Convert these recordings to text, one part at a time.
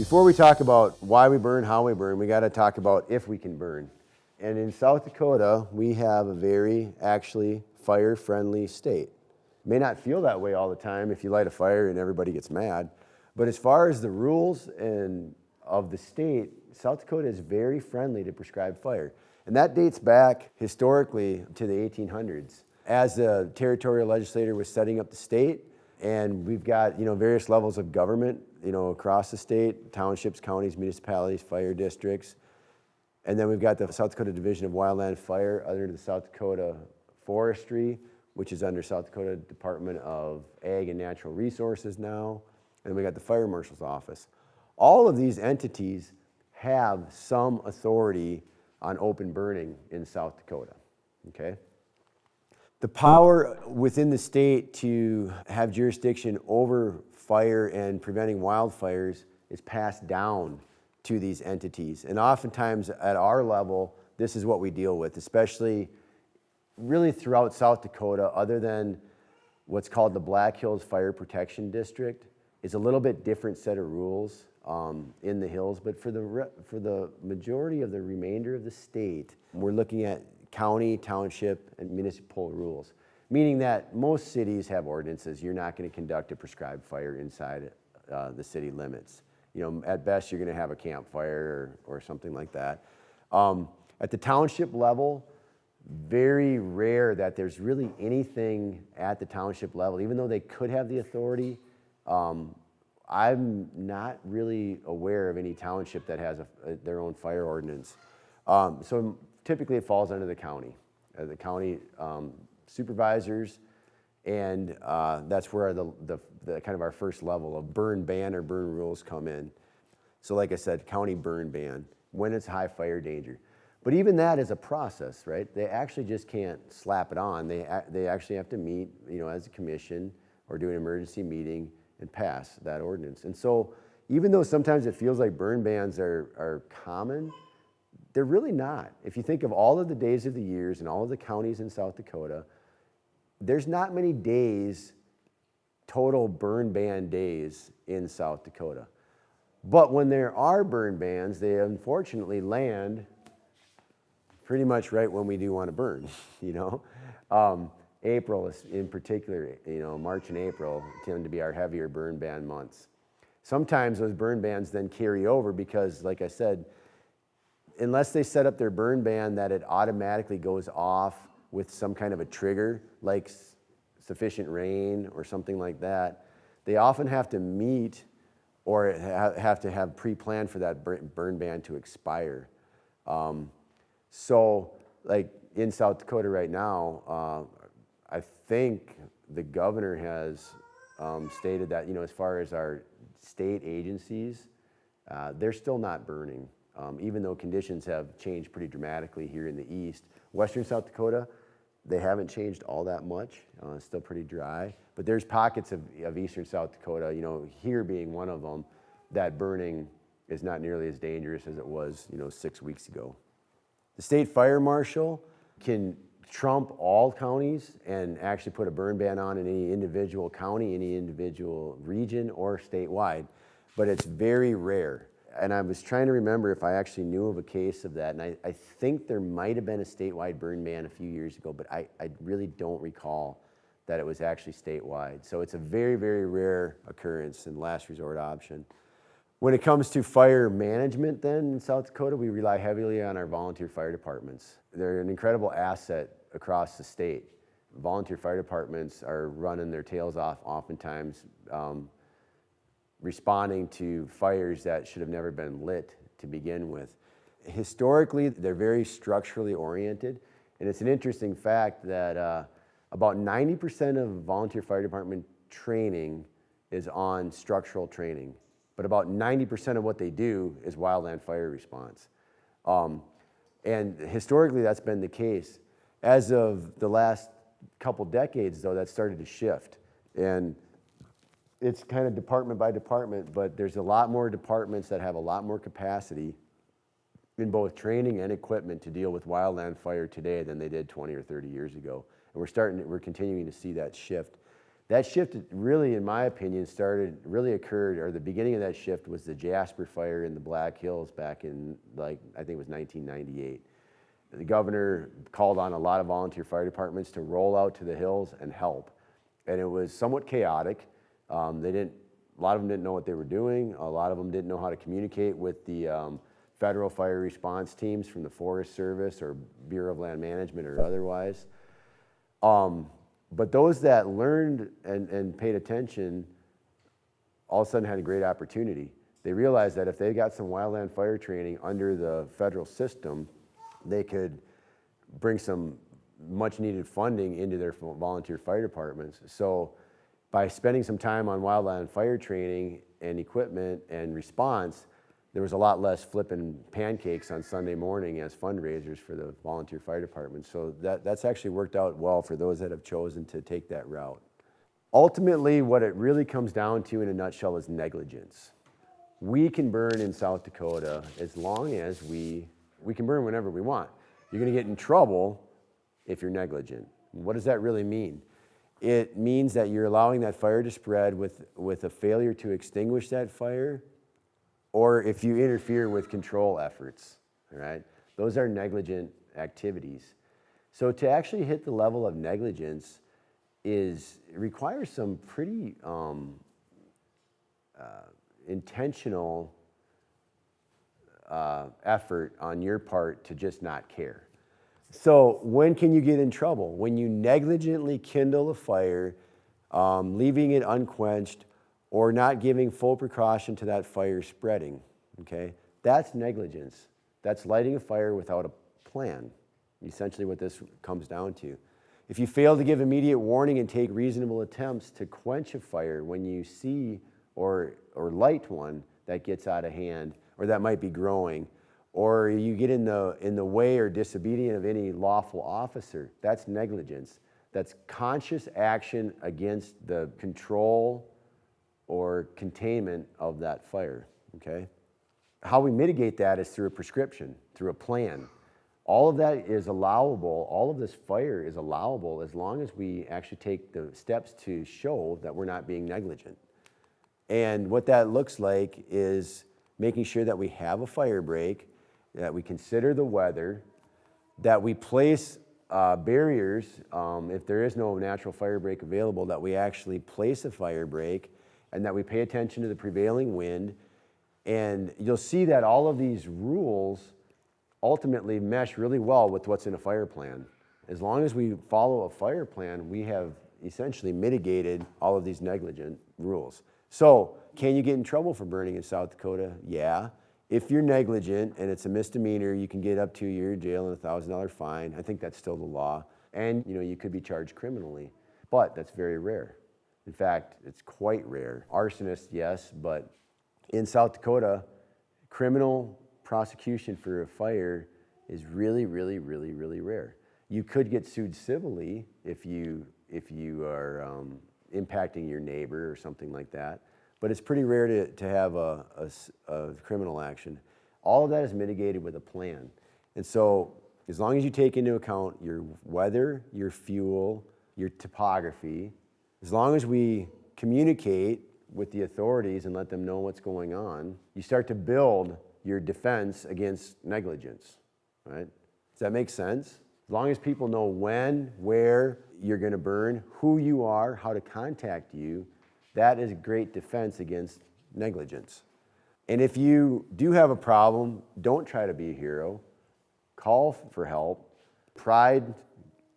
Before we talk about why we burn, how we burn, we got to talk about if we can burn. And in South Dakota, we have a very actually fire-friendly state. It may not feel that way all the time if you light a fire and everybody gets mad, but as far as the rules and of the state, South Dakota is very friendly to prescribed fire. And that dates back historically to the 1800s. As the territorial legislator was setting up the state, and we've got various levels of government across the state, townships, counties, municipalities, fire districts. And then we've got the South Dakota Division of Wildland Fire under the South Dakota Forestry, which is under South Dakota Department of Ag and Natural Resources now. And then we got the Fire Marshal's Office. All of these entities have some authority on open burning in South Dakota, okay? The power within the state to have jurisdiction over fire and preventing wildfires is passed down to these entities. And oftentimes at our level, this is what we deal with, especially really throughout South Dakota, other than what's called the Black Hills Fire Protection District. It's a little bit different set of rules in the hills, but for the majority of the remainder of the state, we're looking at county, township, and municipal rules, meaning that most cities have ordinances. You're not going to conduct a prescribed fire inside the city limits. At best, you're going to have a campfire or something like that. At the township level, very rare that there's really anything at the township level, even though they could have the authority. I'm not really aware of any township that has their own fire ordinance. So typically it falls under the county supervisors, and that's where the kind of our first level of burn ban or burn rules come in. So like I said, county burn ban when it's high fire danger. But even that is a process, right? They actually just can't slap it on. They actually have to meet, as a commission or do an emergency meeting and pass that ordinance. And so even though sometimes it feels like burn bans are common, they're really not. If you think of all of the days of the years and all of the counties in South Dakota, there's not many days, total burn ban days in South Dakota. But when there are burn bans, they unfortunately land pretty much right when we do want to burn, April is in particular, March and April tend to be our heavier burn ban months. Sometimes those burn bans then carry over because, like I said, unless they set up their burn ban that it automatically goes off with some kind of a trigger, like sufficient rain or something like that, they often have to meet or have to have pre-planned for that burn ban to expire. So like in South Dakota right now, I think the governor has stated that, as far as our state agencies, they're still not burning, even though conditions have changed pretty dramatically here in the east. Western South Dakota, they haven't changed all that much. It's still pretty dry. But there's pockets of eastern South Dakota, here being one of them, that burning is not nearly as dangerous as it was, 6 weeks ago. The state fire marshal can trump all counties and actually put a burn ban on in any individual county, any individual region, or statewide, but it's very rare. And I was trying to remember if I actually knew of a case of that, and I think there might have been a statewide burn ban a few years ago, but I really don't recall that it was actually statewide. So it's a very, very rare occurrence and last resort option. When it comes to fire management then in South Dakota, we rely heavily on our volunteer fire departments. They're an incredible asset across the state. Volunteer fire departments are running their tails off oftentimes, responding to fires that should have never been lit to begin with. Historically, they're very structurally oriented, and it's an interesting fact that about 90% of volunteer fire department training is on structural training, but about 90% of what they do is wildland fire response. And historically, that's been the case. As of the last couple decades, though, that started to shift. And it's kind of department by department, but there's a lot more departments that have a lot more capacity in both training and equipment to deal with wildland fire today than they did 20 or 30 years ago. And we're continuing to see that shift. That shift really, in my opinion, occurred, or the beginning of that shift was the Jasper fire in the Black Hills back in, like, I think it was 1998. The governor called on a lot of volunteer fire departments to roll out to the hills and help. And it was somewhat chaotic. A lot of them didn't know what they were doing. A lot of them didn't know how to communicate with the federal fire response teams from the Forest Service or Bureau of Land Management or otherwise. But those that learned and paid attention all of a sudden had a great opportunity. They realized that if they got some wildland fire training under the federal system, they could bring some much needed funding into their volunteer fire departments. So by spending some time on wildland fire training and equipment and response, there was a lot less flipping pancakes on Sunday morning as fundraisers for the volunteer fire department. So that's actually worked out well for those that have chosen to take that route. Ultimately, what it really comes down to in a nutshell is negligence. We can burn in South Dakota as long as we can burn whenever we want. You're gonna get in trouble if you're negligent. What does that really mean? It means that you're allowing that fire to spread with a failure to extinguish that fire, or if you interfere with control efforts, all right? Those are negligent activities. So to actually hit the level of negligence it requires some pretty intentional effort on your part to just not care. So when can you get in trouble? When you negligently kindle a fire, leaving it unquenched, or not giving full precaution to that fire spreading, okay? That's negligence. That's lighting a fire without a plan, essentially what this comes down to. If you fail to give immediate warning and take reasonable attempts to quench a fire when you see or light one that gets out of hand or that might be growing, or you get in the way or disobedient of any lawful officer, that's negligence. That's conscious action against the control or containment of that fire, okay? How we mitigate that is through a prescription, through a plan. All of that is allowable, all of this fire is allowable as long as we actually take the steps to show that we're not being negligent. And what that looks like is making sure that we have a fire break, that we consider the weather, that we place barriers, if there is no natural fire break available, that we actually place a fire break, and that we pay attention to the prevailing wind. And you'll see that all of these rules ultimately mesh really well with what's in a fire plan. As long as we follow a fire plan, we have essentially mitigated all of these negligent rules. So, can you get in trouble for burning in South Dakota? Yeah. If you're negligent and it's a misdemeanor, you can get up to a year in jail and a $1,000 fine. I think that's still the law. And you could be charged criminally, but that's very rare. In fact, it's quite rare. Arsonists, yes, but in South Dakota, criminal prosecution for a fire is really, really, really, really rare. You could get sued civilly if you are impacting your neighbor or something like that, but it's pretty rare to have a criminal action. All of that is mitigated with a plan. And so as long as you take into account your weather, your fuel, your topography, as long as we communicate with the authorities and let them know what's going on, you start to build your defense against negligence, right? Does that make sense? As long as people know when, where you're gonna burn, who you are, how to contact you, that is a great defense against negligence. And if you do have a problem, don't try to be a hero. Call for help. Pride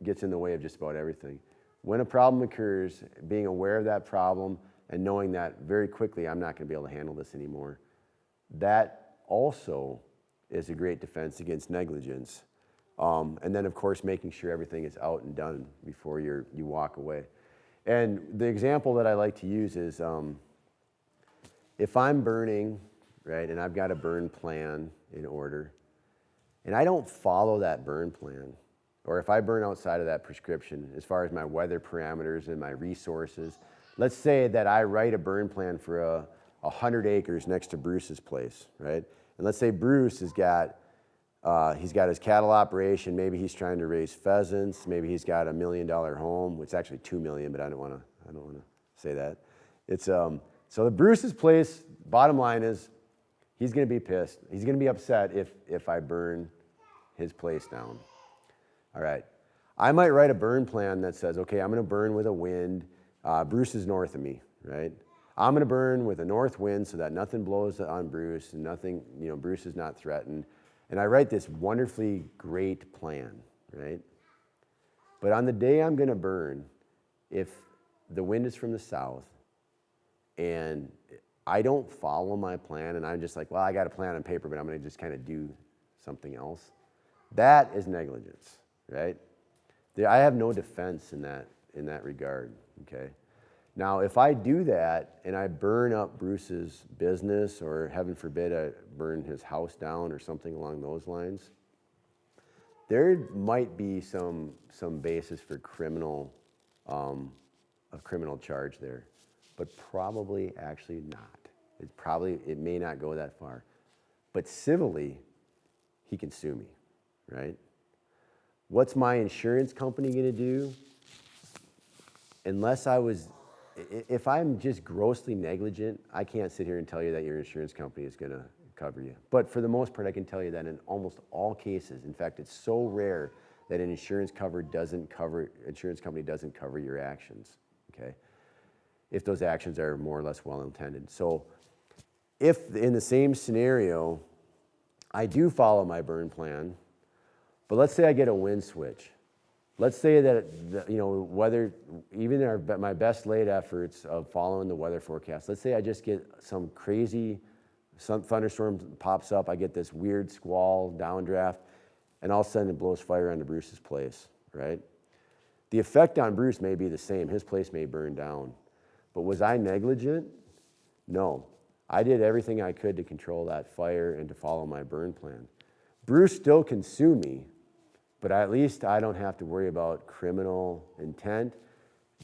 gets in the way of just about everything. When a problem occurs, being aware of that problem and knowing that very quickly, I'm not gonna be able to handle this anymore, that also is a great defense against negligence. And then of course, making sure everything is out and done before you walk away. And the example that I like to use is, if I'm burning, right, and I've got a burn plan in order, and I don't follow that burn plan, or if I burn outside of that prescription, as far as my weather parameters and my resources, let's say that I write a burn plan for 100 acres next to Bruce's place, right? And let's say Bruce has got, he's got his cattle operation, maybe he's trying to raise pheasants, maybe he's got $1 million home, which is actually $2 million, but I don't wanna I don't want to say that. It's so the Bruce's place, bottom line is, he's going to be pissed. He's going to be upset if I burn his place down. All right. I might write a burn plan that says, okay, I'm going to burn with a wind. Bruce is north of me, right? I'm going to burn with a north wind so that nothing blows on Bruce and nothing, Bruce is not threatened. And I write this wonderfully great plan, right? But on the day I'm going to burn, if the wind is from the south and I don't follow my plan and I'm just like, well, I got a plan on paper, but I'm going to just kind of do something else, that is negligence, right? I have no defense in that regard, okay? Now, if I do that and I burn up Bruce's business, or heaven forbid, I burn his house down or something along those lines, there might be some basis for a criminal charge there, but probably actually not. It may not go that far, but civilly, he can sue me, right? What's my insurance company going to do? If I'm just grossly negligent, I can't sit here and tell you that your insurance company is going to cover you. But for the most part, I can tell you that in almost all cases, in fact, it's so rare that an insurance company doesn't cover your actions, okay? If those actions are more or less well-intended. So if in the same scenario, I do follow my burn plan, but let's say I get a wind switch. Let's say that my best laid efforts of following the weather forecast, let's say I just get some thunderstorm pops up, I get this weird squall, downdraft, and all of a sudden it blows fire onto Bruce's place, right? The effect on Bruce may be the same. His place may burn down. But was I negligent? No. I did everything I could to control that fire and to follow my burn plan. Bruce still can sue me, but at least I don't have to worry about criminal intent,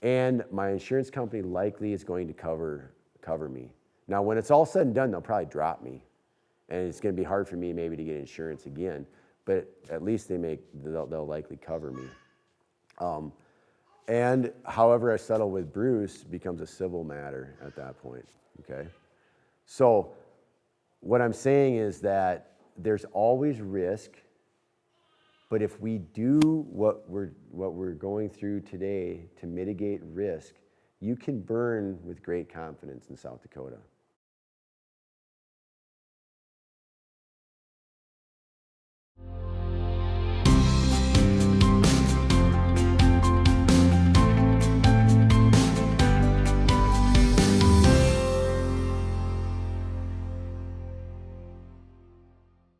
and my insurance company likely is going to cover me. Now, when it's all said and done, they'll probably drop me, and it's going to be hard for me maybe to get insurance again, but at least they'll likely cover me. And however I settle with Bruce becomes a civil matter at that point, okay? So what I'm saying is that there's always risk. But if we do what we're going through today to mitigate risk, you can burn with great confidence in South Dakota.